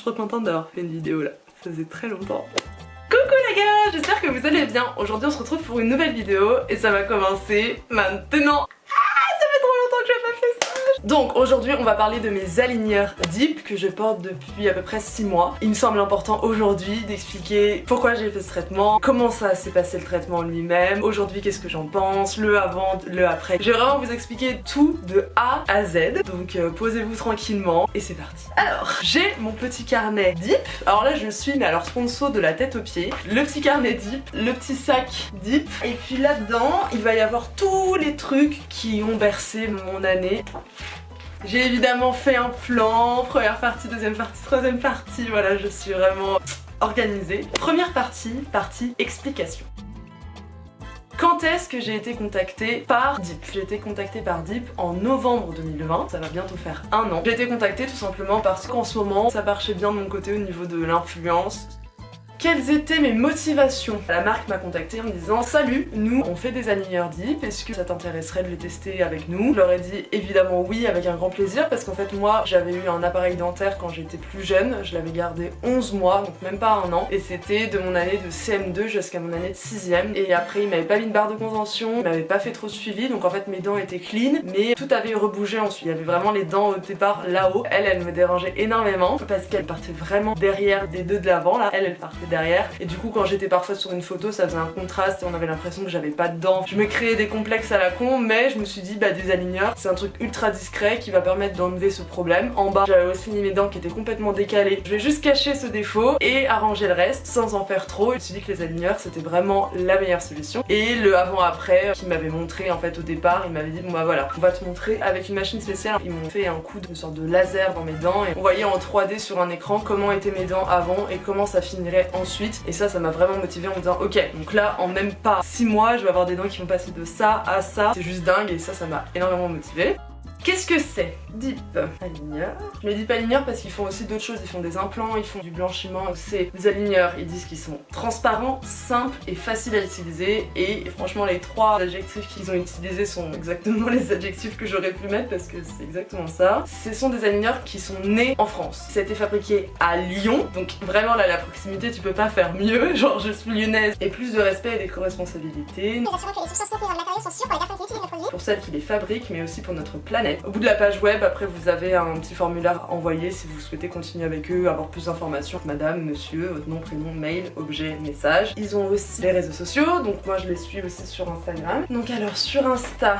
suis trop contente d'avoir fait une vidéo là, ça faisait très longtemps. Coucou les gars, j'espère que vous allez bien. Aujourd'hui on se retrouve pour une nouvelle vidéo et ça va commencer maintenant. Ça fait trop longtemps que j'ai pas fait ça. Donc aujourd'hui on va parler de mes aligneurs Deep que je porte depuis à peu près 6 mois. Il me semble important aujourd'hui d'expliquer pourquoi j'ai fait ce traitement, comment ça s'est passé le traitement lui-même, aujourd'hui qu'est-ce que j'en pense, le avant, le après. Je vais vraiment vous expliquer tout de A à Z, donc posez-vous tranquillement et c'est parti. Alors j'ai mon petit carnet Deep, alors là je suis mais alors sponsor de la tête aux pieds, le petit carnet Deep, le petit sac Deep et puis là-dedans il va y avoir tous les trucs qui ont bercé mon année. J'ai évidemment fait un plan, première partie, deuxième partie, troisième partie, voilà, je suis vraiment organisée. Première partie, partie explication. Quand est-ce que j'ai été contactée par Deep? J'ai été contactée par Deep en novembre 2020, ça va bientôt faire 1 an. J'ai été contactée tout simplement parce qu'en ce moment, ça marchait bien de mon côté au niveau de l'influence. Quelles étaient mes motivations? La marque m'a contactée en me disant salut, nous on fait des aligneurs Deep, est-ce que ça t'intéresserait de les tester avec nous? Je leur ai dit évidemment oui avec un grand plaisir parce qu'en fait moi j'avais eu un appareil dentaire quand j'étais plus jeune, je l'avais gardé 11 mois donc même pas 1 an et c'était de mon année de CM2 jusqu'à mon année de 6ème et après il m'avait pas mis une barre de contention, il m'avait pas fait trop de suivi donc en fait mes dents étaient clean mais tout avait rebougé ensuite, il y avait vraiment les dents au départ là-haut, elle me dérangeait énormément parce qu'elle partait vraiment derrière des deux de l'avant là, elle partait derrière et du coup quand j'étais parfois sur une photo ça faisait un contraste et on avait l'impression que j'avais pas de dents. Je me créais des complexes à la con mais je me suis dit bah des aligneurs c'est un truc ultra discret qui va permettre d'enlever ce problème. En bas j'avais aussi mis mes dents qui étaient complètement décalées. Je vais juste cacher ce défaut et arranger le reste sans en faire trop. Je me suis dit que les aligneurs c'était vraiment la meilleure solution. Et le avant-après qui m'avait montré en fait au départ, il m'avait dit bon bah voilà on va te montrer avec une machine spéciale. Ils m'ont fait un coup de sorte de laser dans mes dents et on voyait en 3D sur un écran comment étaient mes dents avant et comment ça finirait ensuite. Et ça m'a vraiment motivée en me disant ok donc là en même pas 6 mois je vais avoir des dents qui vont passer de ça à ça, c'est juste dingue et ça m'a énormément motivée. Qu'est-ce que c'est Deep aligneur? Je mets Deep aligneur parce qu'ils font aussi d'autres choses, ils font des implants, ils font du blanchiment. C'est des aligneurs, ils disent qu'ils sont transparents, simples et faciles à utiliser et franchement les 3 adjectifs qu'ils ont utilisés sont exactement les adjectifs que j'aurais pu mettre parce que c'est exactement ça. Ce sont des aligneurs qui sont nés en France. Ça a été fabriqué à Lyon, donc vraiment là la proximité tu peux pas faire mieux, genre je suis lyonnaise et plus de respect et d'éco-responsabilité. Pour celles qui les fabriquent mais aussi pour notre planète. Au bout de la page web, après vous avez un petit formulaire à envoyer si vous souhaitez continuer avec eux, avoir plus d'informations. Madame, monsieur, votre nom, prénom, mail, objet, message. Ils ont aussi les réseaux sociaux, donc moi je les suis aussi sur Instagram. Donc alors sur Insta,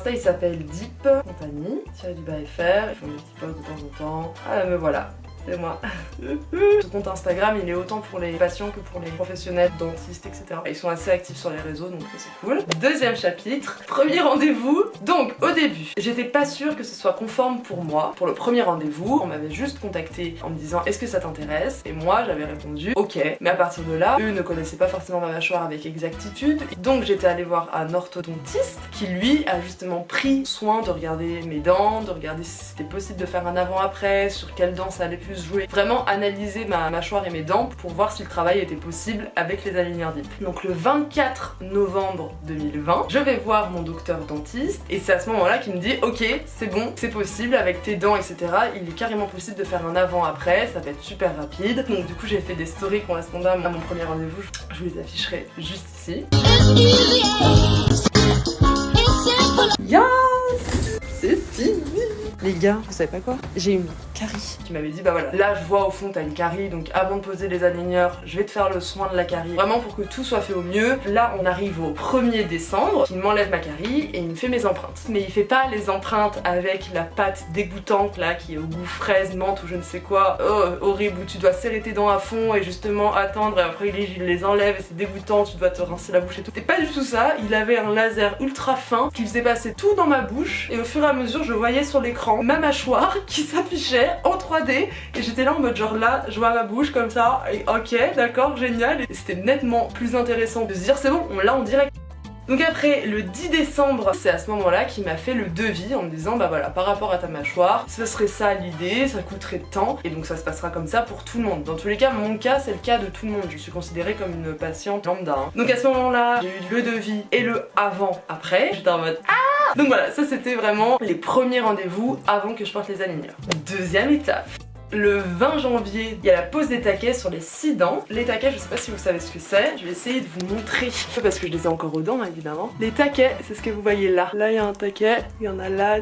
il s'appelle Deep Compagnie, _fr, ils font des petits posts de temps en temps. Ah me voilà. C'est moi. Ce compte Instagram il est autant pour les patients que pour les professionnels, dentistes, etc. Ils sont assez actifs sur les réseaux donc c'est cool. Deuxième chapitre, premier rendez-vous. Donc au début, j'étais pas sûre que ce soit conforme pour moi. Pour le premier rendez-vous, on m'avait juste contacté en me disant est-ce que ça t'intéresse? Et moi j'avais répondu ok. Mais à partir de là, eux ne connaissaient pas forcément ma mâchoire avec exactitude. Donc j'étais allée voir un orthodontiste qui lui a justement pris soin de regarder mes dents, de regarder si c'était possible de faire un avant-après, sur quelles dents ça allait plus jouer, vraiment analyser ma mâchoire et mes dents pour voir si le travail était possible avec les aligneurs Deep. Donc le 24 novembre 2020, je vais voir mon docteur dentiste et c'est à ce moment-là qu'il me dit ok c'est bon, c'est possible avec tes dents etc. Il est carrément possible de faire un avant-après, ça va être super rapide. Donc du coup j'ai fait des stories correspondant à mon premier rendez-vous, je vous les afficherai juste ici. Yes, c'est fini. Les gars, vous savez pas quoi? J'ai une carie. Tu m'avais dit bah voilà, là je vois au fond t'as une carie donc avant de poser les aligneurs, je vais te faire le soin de la carie. Vraiment pour que tout soit fait au mieux. Là on arrive au 1er décembre, il m'enlève ma carie et il me fait mes empreintes. Mais il fait pas les empreintes avec la pâte dégoûtante là qui est au goût fraise, menthe ou je ne sais quoi. Oh, horrible où tu dois serrer tes dents à fond et justement attendre et après il les enlève et c'est dégoûtant, tu dois te rincer la bouche et tout. C'était pas du tout ça, il avait un laser ultra fin qui faisait passer tout dans ma bouche et au fur et à mesure je voyais sur l'écran ma mâchoire qui s'affichait en 3D et j'étais là en mode genre là je vois ma bouche comme ça et ok d'accord génial et c'était nettement plus intéressant de se dire c'est bon on l'a en direct. Donc après le 10 décembre, c'est à ce moment-là qu'il m'a fait le devis en me disant bah voilà par rapport à ta mâchoire, ce serait ça l'idée, ça coûterait tant et donc ça se passera comme ça pour tout le monde. Dans tous les cas mon cas c'est le cas de tout le monde, je suis considérée comme une patiente lambda. Donc à ce moment-là j'ai eu le devis et le avant-après, j'étais en mode ah. Donc voilà ça c'était vraiment les premiers rendez-vous avant que je porte les aligneurs. Deuxième étape. Le 20 janvier, il y a la pose des taquets sur les 6 dents. Les taquets, je sais pas si vous savez ce que c'est, je vais essayer de vous montrer. Parce que je les ai encore aux dents, hein, évidemment. Les taquets, c'est ce que vous voyez là. Là, il y a un taquet, il y en a là,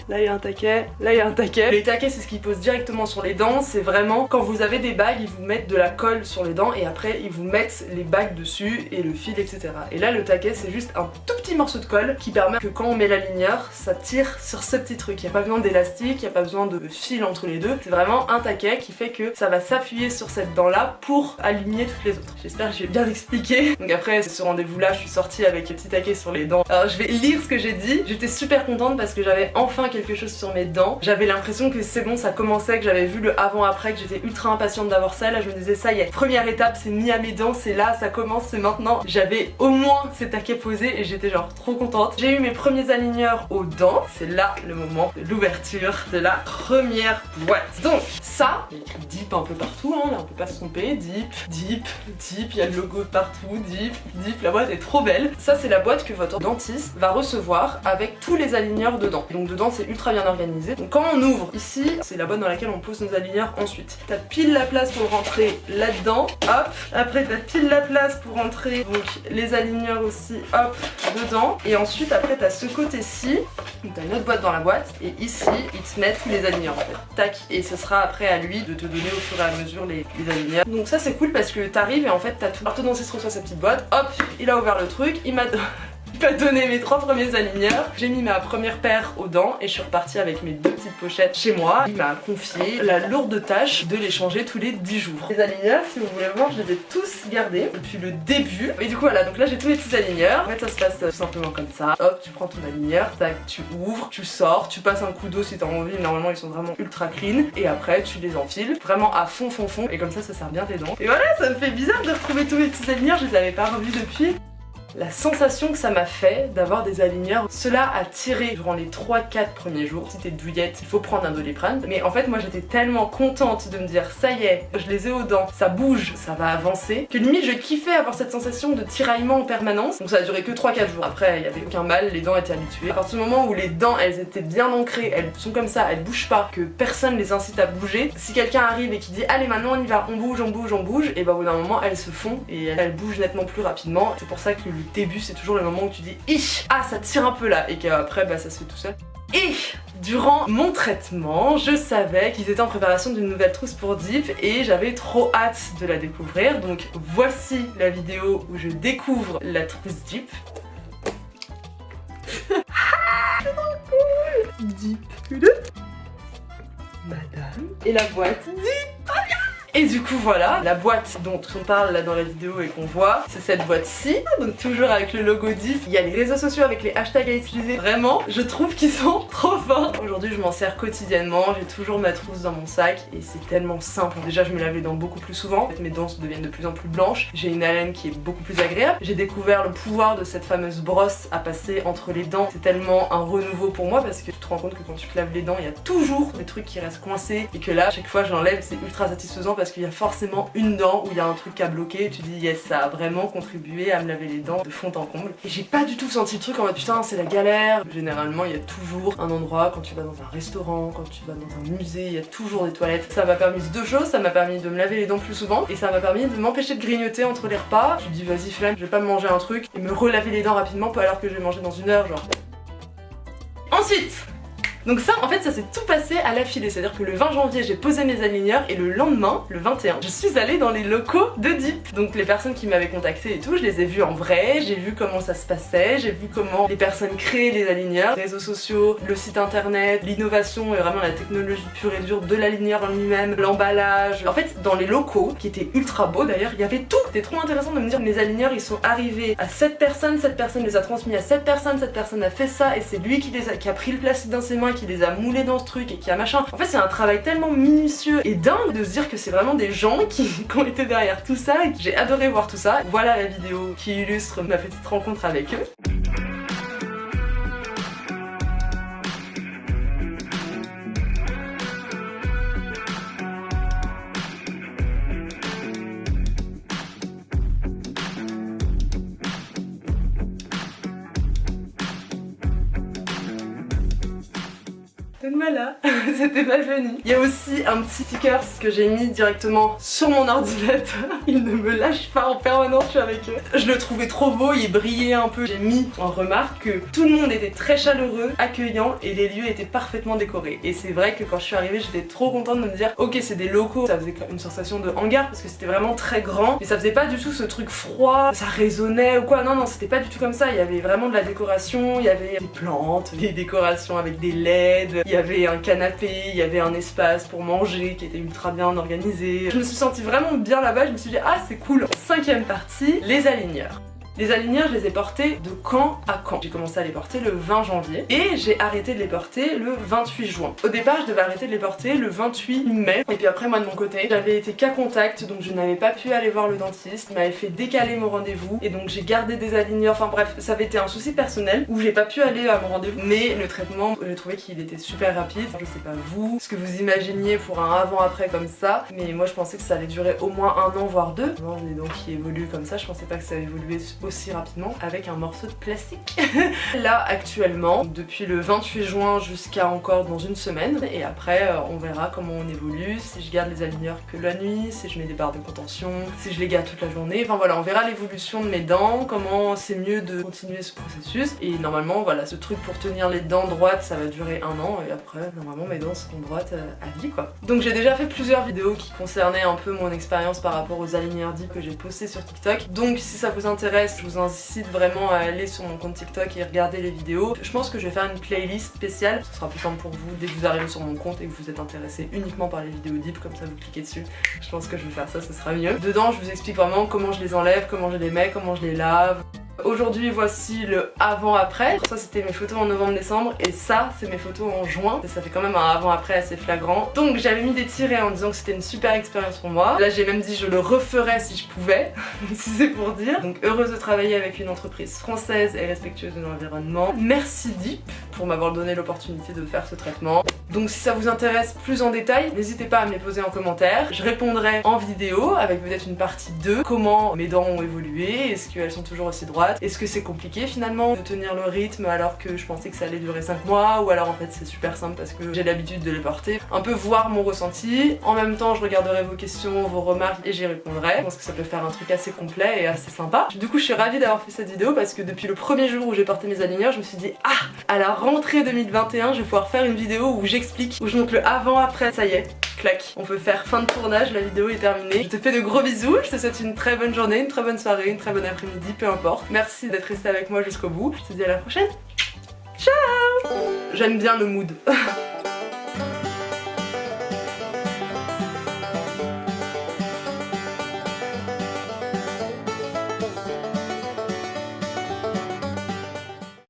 là, il y a un taquet, là, il y a un taquet. Les taquets, c'est ce qui pose directement sur les dents. C'est vraiment, quand vous avez des bagues, ils vous mettent de la colle sur les dents et après, ils vous mettent les bagues dessus et le fil, etc. Et là, le taquet, c'est juste un tout petit morceau de colle qui permet que quand on met l'aligneur, ça tire sur ce petit truc. Il n'y a pas besoin d'élastique, il n'y a pas besoin de fil entre les deux. C'est vraiment un taquet qui fait que ça va s'appuyer sur cette dent là pour aligner toutes les autres. J'espère que j'ai bien expliqué. Donc après ce rendez-vous là, je suis sortie avec les petits taquets sur les dents. Alors je vais lire ce que j'ai dit. J'étais super contente parce que j'avais enfin quelque chose sur mes dents. J'avais l'impression que c'est bon, ça commençait, que j'avais vu le avant-après, que j'étais ultra impatiente d'avoir ça. Là je me disais ça y est, première étape, c'est mis à mes dents, c'est là, ça commence, c'est maintenant. J'avais au moins ces taquets posés et j'étais genre trop contente. J'ai eu mes premiers aligneurs aux dents. C'est là le moment de l'ouverture de la première boîte. Donc ça, Deep un peu partout, hein, là on peut pas se tromper. Deep, Deep, Deep, il y a le logo partout, Deep, Deep, la boîte est trop belle. Ça c'est la boîte que votre dentiste va recevoir avec tous les aligneurs dedans. Donc dedans c'est ultra bien organisé. Donc quand on ouvre ici, c'est la boîte dans laquelle on pose nos aligneurs ensuite. T'as pile la place pour rentrer là-dedans, hop. Après t'as pile la place pour rentrer donc les aligneurs aussi, hop, dedans. Et ensuite après t'as ce côté-ci, t'as une autre boîte dans la boîte et ici ils te mettent les aligneurs en fait. Tac, et ce sera après à lui de te donner au fur et à mesure les aligneurs. Donc ça c'est cool parce que t'arrives et en fait t'as tout. L'orthodontiste reçoit sa petite boîte, hop, il a ouvert le truc, il m'a donné mes 3 premiers aligneurs. J'ai mis ma première paire aux dents et je suis repartie avec mes 2 petites pochettes chez moi. Il m'a confié la lourde tâche de les changer tous les 10 jours. Les aligneurs, si vous voulez voir, je les ai tous gardés depuis le début. Et du coup voilà, donc là j'ai tous les petits aligneurs. En fait ça se passe tout simplement comme ça. Hop, tu prends ton aligneur, tac, tu ouvres, tu sors, tu passes un coup d'eau si t'as envie. Normalement ils sont vraiment ultra clean. Et après tu les enfiles vraiment à fond. Et comme ça sert bien tes dents. Et voilà, ça me fait bizarre de retrouver tous mes petits aligneurs. Je les avais pas revus depuis. La sensation que ça m'a fait d'avoir des aligneurs, cela a tiré durant les 3-4 premiers jours. Si t'es douillette, il faut prendre un Doliprane. Mais en fait moi j'étais tellement contente de me dire ça y est, je les ai aux dents, ça bouge, ça va avancer, que limite je kiffais avoir cette sensation de tiraillement en permanence. Donc ça a duré que 3-4 jours. Après il y avait aucun mal, les dents étaient habituées. À partir du moment où les dents elles étaient bien ancrées, elles sont comme ça, elles bougent pas, que personne les incite à bouger, si quelqu'un arrive et qui dit allez maintenant on y va, on bouge, on bouge, on bouge, et bah au bout d'un moment elles se font et elles bougent nettement plus rapidement. C'est pour ça que le début c'est toujours le moment où tu dis ich, ah ça tire un peu là, et qu'après bah ça se fait tout seul. Et durant mon traitement, je savais qu'ils étaient en préparation d'une nouvelle trousse pour Deep et j'avais trop hâte de la découvrir. Donc voici la vidéo où je découvre la trousse Deep. C'est trop cool. Deep. Madame. Et la boîte Deep. Et du coup voilà, la boîte dont on parle là dans la vidéo et qu'on voit, c'est cette boîte-ci, donc toujours avec le logo Deep. Il y a les réseaux sociaux avec les hashtags à utiliser. Vraiment, je trouve qu'ils sont trop forts. Aujourd'hui je m'en sers quotidiennement, j'ai toujours ma trousse dans mon sac et c'est tellement simple. Déjà je me lave les dents beaucoup plus souvent, en fait, mes dents deviennent de plus en plus blanches, j'ai une haleine qui est beaucoup plus agréable. J'ai découvert le pouvoir de cette fameuse brosse à passer entre les dents. C'est tellement un renouveau pour moi parce que tu te rends compte que quand tu te laves les dents, il y a toujours des trucs qui restent coincés et que là, chaque fois je l'enlève, c'est ultra satisfaisant parce qu'il y a forcément une dent où il y a un truc à bloquer et tu dis yes, ça a vraiment contribué à me laver les dents de fond en comble. Et j'ai pas du tout senti le truc en mode putain c'est la galère. Généralement il y a toujours un endroit, quand tu vas dans un restaurant, quand tu vas dans un musée, il y a toujours des toilettes. Ça m'a permis 2 choses, ça m'a permis de me laver les dents plus souvent et ça m'a permis de m'empêcher de grignoter entre les repas. Je me dis vas-y flemme, je vais pas me manger un truc et me relaver les dents rapidement, pas alors que je vais manger dans 1 heure genre. Ensuite, donc ça, en fait, ça s'est tout passé à l'affilée. C'est-à-dire que le 20 janvier, j'ai posé mes aligneurs et le lendemain, le 21, je suis allée dans les locaux de Deep. Donc les personnes qui m'avaient contacté et tout, je les ai vues en vrai, j'ai vu comment ça se passait, j'ai vu comment les personnes créaient les aligneurs, les réseaux sociaux, le site internet, l'innovation et vraiment la technologie pure et dure de l'aligneur en lui-même, l'emballage. En fait, dans les locaux, qui étaient ultra beaux d'ailleurs, il y avait tout. C'était trop intéressant de me dire mes aligneurs, ils sont arrivés à cette personne les a transmis à cette personne a fait ça et c'est lui qui a pris le plastique dans ses mains, qui les a moulés dans ce truc et qui a machin. En fait c'est un travail tellement minutieux et dingue de se dire que c'est vraiment des gens qui ont été derrière tout ça et j'ai adoré voir tout ça. Voilà la vidéo qui illustre ma petite rencontre avec eux. voilà, c'était malvenu. Il y a aussi un petit sticker que j'ai mis directement sur mon ordinateur. Il ne me lâche pas en permanence, je suis avec eux. Je le trouvais trop beau, il brillait un peu. J'ai mis en remarque que tout le monde était très chaleureux, accueillant et les lieux étaient parfaitement décorés. Et c'est vrai que quand je suis arrivée, j'étais trop contente de me dire ok, c'est des locaux. Ça faisait une sensation de hangar parce que c'était vraiment très grand. Mais ça faisait pas du tout ce truc froid, ça résonnait ou quoi. Non, non, c'était pas du tout comme ça. Il y avait vraiment de la décoration, il y avait des plantes, des décorations avec des LED, il y avait un canapé, il y avait un espace pour manger qui était ultra bien organisé. Je me suis sentie vraiment bien là-bas, je me suis dit ah c'est cool. 5e partie, les aligneurs. Les aligneurs, je les ai portés de Caen à Caen. J'ai commencé à les porter le 20 janvier et j'ai arrêté de les porter le 28 juin. Au départ, je devais arrêter de les porter le 28 mai. Et puis après, moi de mon côté, j'avais été cas contact, donc je n'avais pas pu aller voir le dentiste. Il m'avait fait décaler mon rendez-vous et donc j'ai gardé des aligneurs. Enfin bref, ça avait été un souci personnel où j'ai pas pu aller à mon rendez-vous. Mais le traitement, j'ai trouvé qu'il était super rapide. Je sais pas vous, ce que vous imaginiez pour un avant-après comme ça, mais moi je pensais que ça allait durer au moins 1 an voire 2. Bon, les dents qui évoluent comme ça, je pensais pas que ça évoluait aussi rapidement avec un morceau de plastique. Là actuellement, depuis le 28 juin jusqu'à encore dans une semaine, et après on verra comment on évolue, si je garde les aligneurs que la nuit, si je mets des barres de contention, si je les garde toute la journée, enfin voilà, on verra l'évolution de mes dents, comment c'est mieux de continuer ce processus, et normalement voilà, ce truc pour tenir les dents droites ça va durer 1 an, et après normalement mes dents seront droites à vie quoi. Donc j'ai déjà fait plusieurs vidéos qui concernaient un peu mon expérience par rapport aux aligneurs deep que j'ai posté sur TikTok, donc si ça vous intéresse, je vous incite vraiment à aller sur mon compte TikTok et regarder les vidéos. Je pense que je vais faire une playlist spéciale, ce sera plus simple pour vous dès que vous arrivez sur mon compte et que vous êtes intéressé uniquement par les vidéos deep, comme ça vous cliquez dessus. Je pense que je vais faire ça, ce sera mieux. Dedans je vous explique vraiment comment je les enlève, comment je les mets, comment je les lave. Aujourd'hui voici le avant-après. Ça c'était mes photos en novembre-décembre et ça c'est mes photos en juin. Et ça fait quand même un avant-après assez flagrant. Donc j'avais mis des tirets en disant que c'était une super expérience pour moi. Là j'ai même dit je le referais si je pouvais, si c'est pour dire. Donc heureuse de travailler avec une entreprise française et respectueuse de l'environnement. Merci Deep pour m'avoir donné l'opportunité de faire ce traitement. Donc si ça vous intéresse plus en détail, n'hésitez pas à me les poser en commentaire. Je répondrai en vidéo avec peut-être une partie 2. Comment mes dents ont évolué, est-ce qu'elles sont toujours aussi droites, est-ce que c'est compliqué finalement de tenir le rythme alors que je pensais que ça allait durer 5 mois, ou alors en fait c'est super simple parce que j'ai l'habitude de les porter. Un peu voir mon ressenti, en même temps je regarderai vos questions, vos remarques et j'y répondrai. Je pense que ça peut faire un truc assez complet et assez sympa. Du coup je suis ravie d'avoir fait cette vidéo parce que depuis le premier jour où j'ai porté mes aligneurs, je me suis dit ah, à la rentrée 2021 je vais pouvoir faire une vidéo où j'explique, où je montre le avant-après. Ça y est, clac, on peut faire fin de tournage, la vidéo est terminée. Je te fais de gros bisous, je te souhaite une très bonne journée, une très bonne soirée, une très bonne après-midi, peu importe. Merci d'être resté avec moi jusqu'au bout. Je te dis à la prochaine. Ciao. J'aime bien le mood.